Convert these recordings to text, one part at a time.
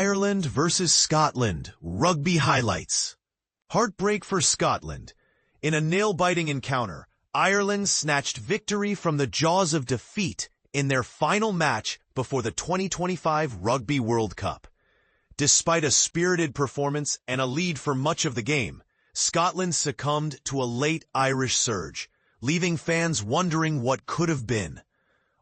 Ireland versus Scotland, rugby highlights. Heartbreak for Scotland. In a nail-biting encounter, Ireland snatched victory from the jaws of defeat in their final match before the 2025 Rugby World Cup. Despite a spirited performance and a lead for much of the game, Scotland succumbed to a late Irish surge, leaving fans wondering what could have been.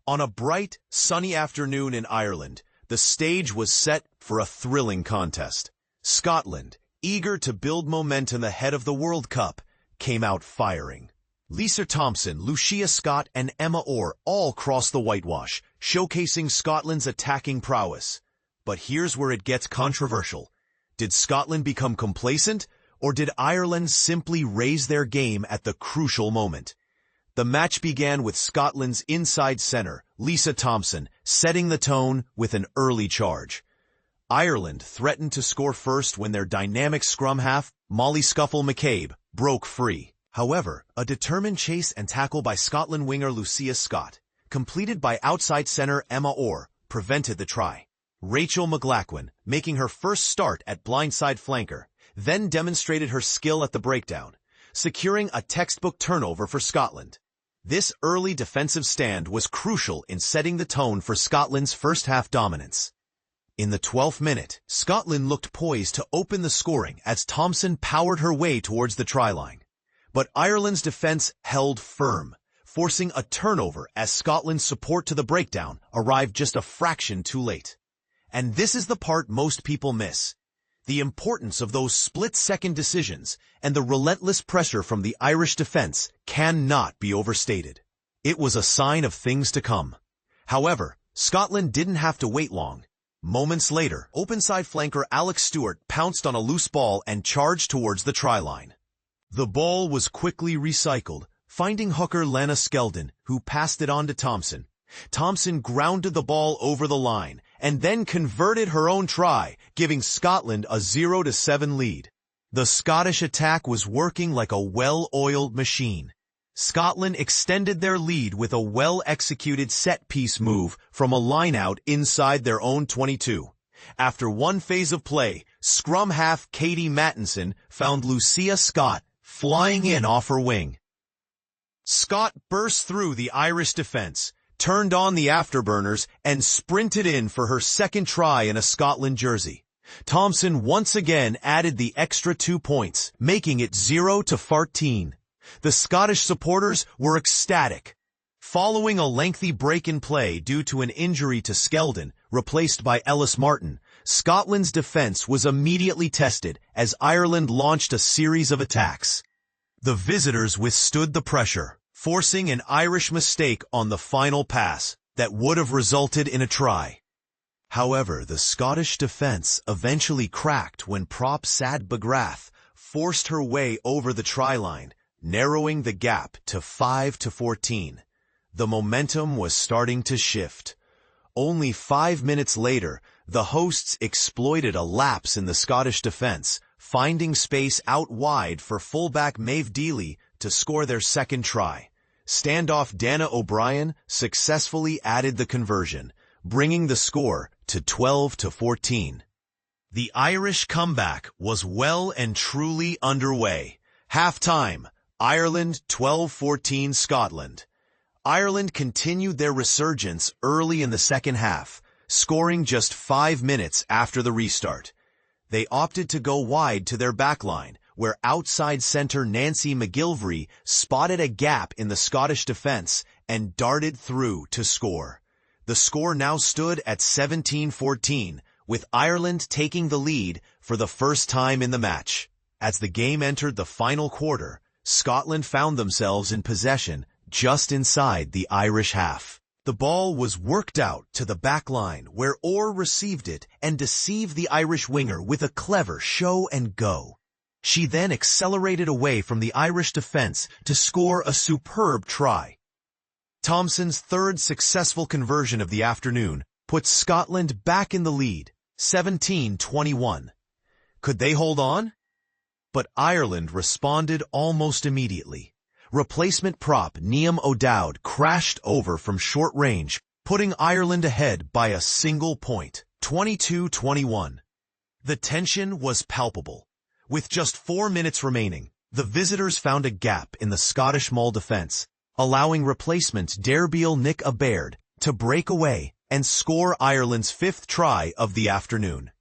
On a bright, sunny afternoon in Ireland, the stage was set for a thrilling contest. Scotland, eager to build momentum ahead of the World Cup, came out firing. Lisa Thomson, Lucia Scott, and Emma Orr all crossed the whitewash, showcasing Scotland's attacking prowess. But here's where it gets controversial. Did Scotland become complacent, or did Ireland simply raise their game at the crucial moment? The match began with Scotland's inside centre, Lisa Thomson, setting the tone with an early charge. Ireland threatened to score first when their dynamic scrum half, Molly McGillivray, broke free. However, a determined chase and tackle by Scotland winger Lucia Scott, completed by outside centre Emma Orr, prevented the try. Rachel McGlaughlin, making her first start at blindside flanker, then demonstrated her skill at the breakdown, securing a textbook turnover for Scotland. This early defensive stand was crucial in setting the tone for Scotland's first-half dominance. In the 12th minute, Scotland looked poised to open the scoring as Thomson powered her way towards the try line. But Ireland's defense held firm, forcing a turnover as Scotland's support to the breakdown arrived just a fraction too late. And this is the part most people miss. The importance of those split-second decisions and the relentless pressure from the Irish defense cannot be overstated. It was a sign of things to come. However, Scotland didn't have to wait long. Moments later, open-side flanker Alex Stewart pounced on a loose ball and charged towards the try line. The ball was quickly recycled, finding hooker Lena Skeldon, who passed it on to Thomson. Thomson grounded the ball over the line and then converted her own try, giving Scotland a 0-7 lead. The Scottish attack was working like a well-oiled machine. Scotland extended their lead with a well-executed set-piece move from a line-out inside their own 22. After one phase of play, scrum half Katie Mattinson found Lucia Scott flying in off her wing. Scott burst through the Irish defense, turned on the afterburners, and sprinted in for her second try in a Scotland jersey. Thomson once again added the extra 2 points, making it 0-14. The Scottish supporters were ecstatic. Following a lengthy break in play due to an injury to Skeldon, replaced by Ellis Martin, Scotland's defense was immediately tested as Ireland launched a series of attacks. The visitors withstood the pressure, forcing an Irish mistake on the final pass that would have resulted in a try. However, the Scottish defense eventually cracked when prop Sadhbh McGrath forced her way over the try line, narrowing the gap to 5-14. The momentum was starting to shift. Only 5 minutes later, the hosts exploited a lapse in the Scottish defense, finding space out wide for fullback Méabh Deely to score their second try. Standoff Dana O'Brien successfully added the conversion, bringing the score to 12-14. The Irish comeback was well and truly underway. Half-time, Ireland 12-14 Scotland. Ireland continued their resurgence early in the second half, scoring just 5 minutes after the restart. They opted to go wide to their backline, where outside centre Nancy McGillivray spotted a gap in the Scottish defence and darted through to score. The score now stood at 17-14, with Ireland taking the lead for the first time in the match. As the game entered the final quarter, Scotland found themselves in possession just inside the Irish half. The ball was worked out to the back line, where Orr received it and deceived the Irish winger with a clever show and go. She then accelerated away from the Irish defense to score a superb try. Thomson's third successful conversion of the afternoon put Scotland back in the lead, 17-21. Could they hold on? But Ireland responded almost immediately. Replacement prop Niamh O'Dowd crashed over from short range, putting Ireland ahead by a single point, 22-21. The tension was palpable. With just 4 minutes remaining, the visitors found a gap in the Scottish Maul defence, allowing replacement Deirbhile Bháird to break away and score Ireland's 5th try of the afternoon.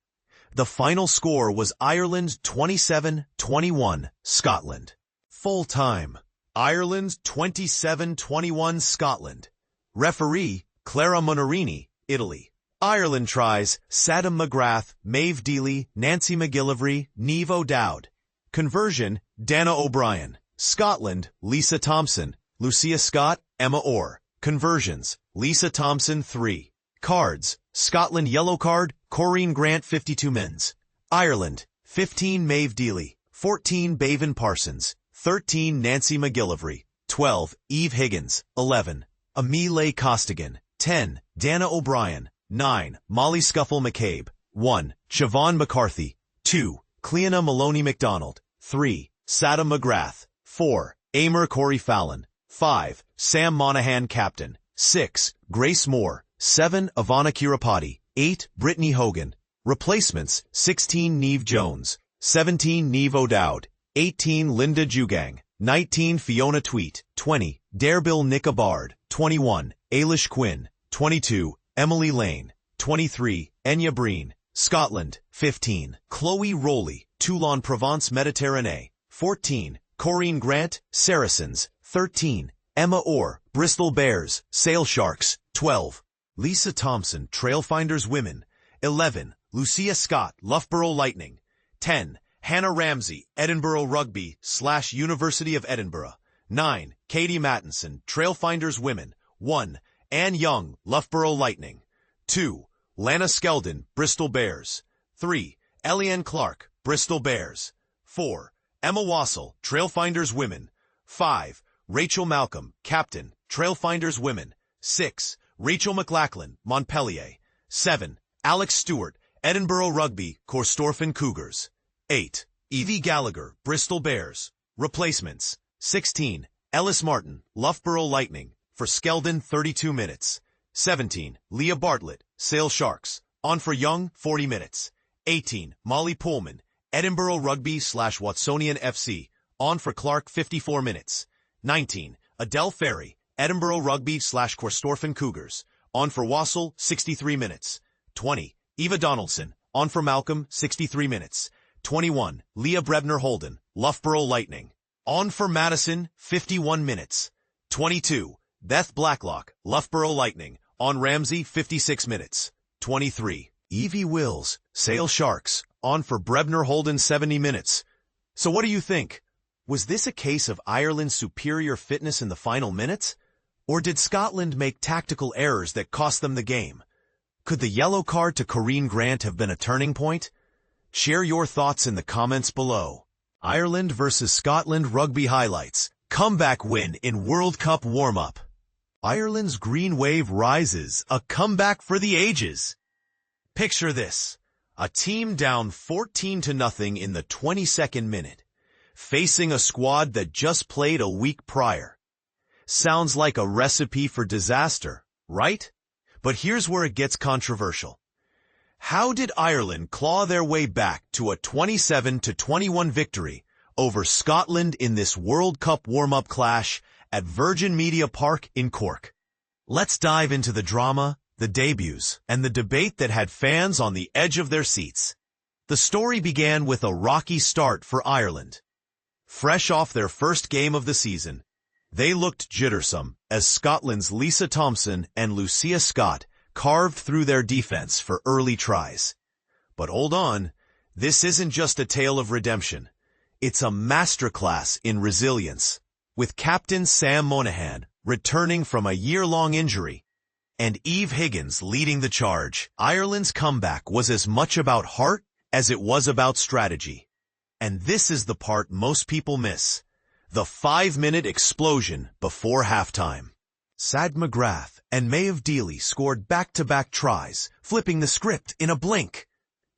The final score was Ireland 27-21, Scotland. Full time, Ireland 27-21, Scotland. Referee, Clara Monarini, Italy. Ireland tries, Sadhbh McGrath, Méabh Deely, Nancy McGillivray, Niamh O'Dowd. Conversion, Dana O'Brien. Scotland, Lisa Thomson, Lucia Scott, Emma Orr. Conversions, Lisa Thomson 3. Cards, Scotland yellow card, Corinne Grant 52 mins. Ireland, 15 Méabh Deely, 14 Bevan Parsons, 13 Nancy McGillivray, 12 Eve Higgins, 11 Amelia Costigan, 10 Dana O'Brien, 9 Molly Scuffle McCabe, 1 Siobhan McCarthy, 2 Cleona Maloney MacDonald, 3 Sadhbh McGrath, 4 Emer Corey Fallon, 5 Sam Monaghan captain, 6 Grace Moore, 7 Ivana Kiripati, 8 Brittany Hogan. Replacements, 16 Niamh Jones, 17 Niamh O'Dowd, 18 Linda Jugang, 19 Fiona Tweet, 20 Deirbhile Bháird, 21 Ailish Quinn, 22 Emily Lane, 23 Enya Breen. Scotland, 15 Chloe Rowley, Toulon Provence Mediterranee, 14 Corinne Grant, Saracens, 13 Emma Orr, Bristol Bears, Sale Sharks, 12 Lisa Thomson, Trailfinders Women, 11 Lucia Scott, Loughborough Lightning, 10 Hannah Ramsey, Edinburgh Rugby / University of Edinburgh, 9 Katie Mattinson, Trailfinders Women, 1 Anne Young, Loughborough Lightning, 2 Lana Skeldon, Bristol Bears, 3 Eliane Clark, Bristol Bears, 4 Emma Wassell, Trailfinders Women, 5 Rachel Malcolm, Captain, Trailfinders Women, 6 Rachel McLachlan, Montpellier, 7 Alex Stewart, Edinburgh Rugby, Corstorphine Cougars, 8 Evie Gallagher, Bristol Bears. Replacements, 16 Ellis Martin, Loughborough Lightning, for Skeldon 32 minutes, 17 Leah Bartlett, Sale Sharks, on for Young 40 minutes, 18 Molly Pullman, Edinburgh Rugby / Watsonian FC, on for Clark 54 minutes, 19 Adele Ferry, Edinburgh Rugby / Corstorphine Cougars, on for Wassell 63 minutes, 20 Eva Donaldson, on for Malcolm 63 minutes, 21 Leah Brebner Holden, Loughborough Lightning, on for Madison 51 minutes, 22 Beth Blacklock, Loughborough Lightning, on Ramsey 56 minutes, 23 Evie Wills, Sale Sharks, on for Brebner Holden 70 minutes. So what do you think? Was this a case of Ireland's superior fitness in the final minutes? Or did Scotland make tactical errors that cost them the game? Could the yellow card to Corinne Grant have been a turning point? Share your thoughts in the comments below. Ireland vs Scotland Rugby Highlights. Comeback win in World Cup warm-up. Ireland's green wave rises, a comeback for the ages. Picture this. A team down 14-0 in the 22nd minute, facing a squad that just played a week prior. Sounds like a recipe for disaster, right? But here's where it gets controversial. How did Ireland claw their way back to a 27-21 victory over Scotland in this World Cup warm-up clash at Virgin Media Park in Cork? Let's dive into the drama, the debuts, and the debate that had fans on the edge of their seats. The story began with a rocky start for Ireland. Fresh off their first game of the season, they looked jittersome as Scotland's Lisa Thomson and Lucia Scott carved through their defense for early tries. But hold on, this isn't just a tale of redemption. It's a masterclass in resilience, with Captain Sam Monaghan returning from a year-long injury and Eve Higgins leading the charge. Ireland's comeback was as much about heart as it was about strategy. And this is the part most people miss. The 5-minute explosion before halftime. Sadhbh McGrath and Méabh Deely scored back-to-back tries, flipping the script in a blink.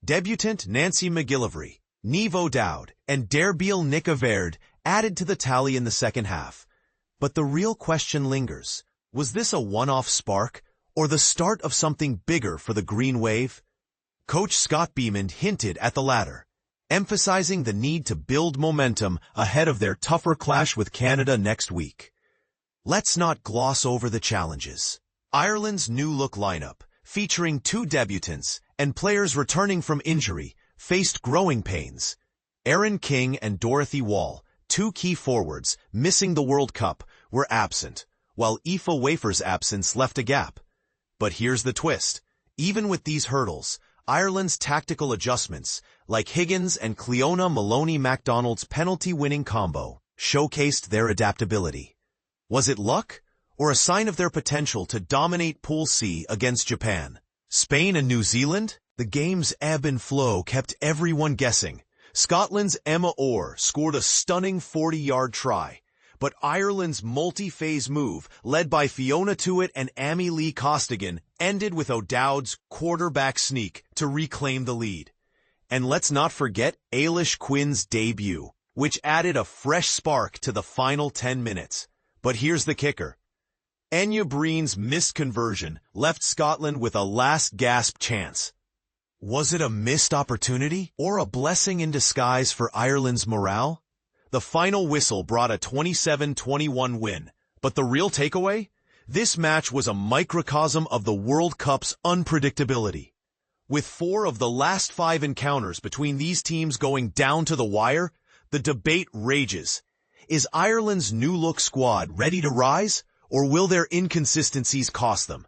Debutant Nancy McGillivray, Niamh O'Dowd, and Deirbhile Bháird added to the tally in the second half. But the real question lingers. Was this a one-off spark, or the start of something bigger for the Green Wave? Coach Scott Beamond hinted at the latter, emphasizing the need to build momentum ahead of their tougher clash with Canada next week. Let's not gloss over the challenges. Ireland's new-look lineup, featuring 2 debutants and players returning from injury, faced growing pains. Erin King and Dorothy Wall, 2 key forwards missing the World Cup, were absent, while Aoife Wafer's absence left a gap. But here's the twist. Even with these hurdles, Ireland's tactical adjustments, like Higgins and Cleona Maloney-MacDonald's penalty-winning combo, showcased their adaptability. Was it luck, or a sign of their potential to dominate Pool C against Japan? Spain and New Zealand? The game's ebb and flow kept everyone guessing. Scotland's Emma Orr scored a stunning 40-yard try, but Ireland's multi-phase move, led by Fiona Tuitt and Amy Lee Costigan, ended with O'Dowd's quarterback sneak to reclaim the lead. And let's not forget Ailish Quinn's debut, which added a fresh spark to the final 10 minutes. But here's the kicker. Enya Breen's missed conversion left Scotland with a last-gasp chance. Was it a missed opportunity or a blessing in disguise for Ireland's morale? The final whistle brought a 27-21 win, but the real takeaway? This match was a microcosm of the World Cup's unpredictability. With 4 of the last 5 encounters between these teams going down to the wire, the debate rages. Is Ireland's new-look squad ready to rise, or will their inconsistencies cost them?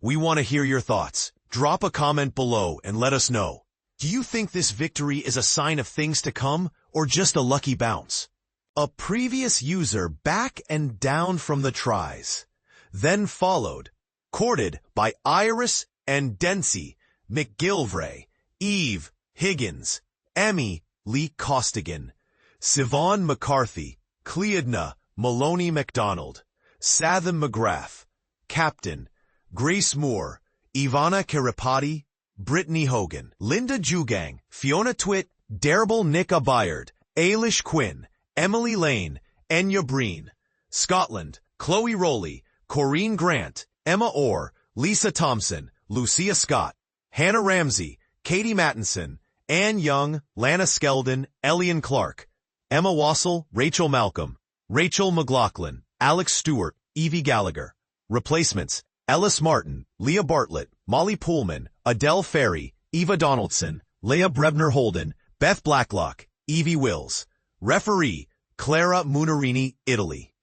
We want to hear your thoughts. Drop a comment below and let us know. Do you think this victory is a sign of things to come, or just a lucky bounce? A previous user back and down from the tries, then followed, courted by Iris and Dency, McGillivray, Eve, Higgins, Emmy, Lee Costigan, Siobhan McCarthy, Cleodna, Maloney MacDonald, Sadhbh McGrath, Captain, Grace Moore, Ivana Kiripati, Brittany Hogan, Linda Jugang, Fiona Tuitt, Deirbhile Nica Bháird, Ailish Quinn, Emily Lane, Enya Breen. Scotland, Chloe Rowley, Corinne Grant, Emma Orr, Lisa Thomson, Lucia Scott, Hannah Ramsey, Katie Mattinson, Anne Young, Lana Skeldon, Elian Clark, Emma Wassell, Rachel Malcolm, Rachel McLaughlin, Alex Stewart, Evie Gallagher. Replacements: Ellis Martin, Leah Bartlett, Molly Pullman, Adele Ferry, Eva Donaldson, Leah Brebner Holden, Beth Blacklock, Evie Wills. Referee: Clara Munarini, Italy.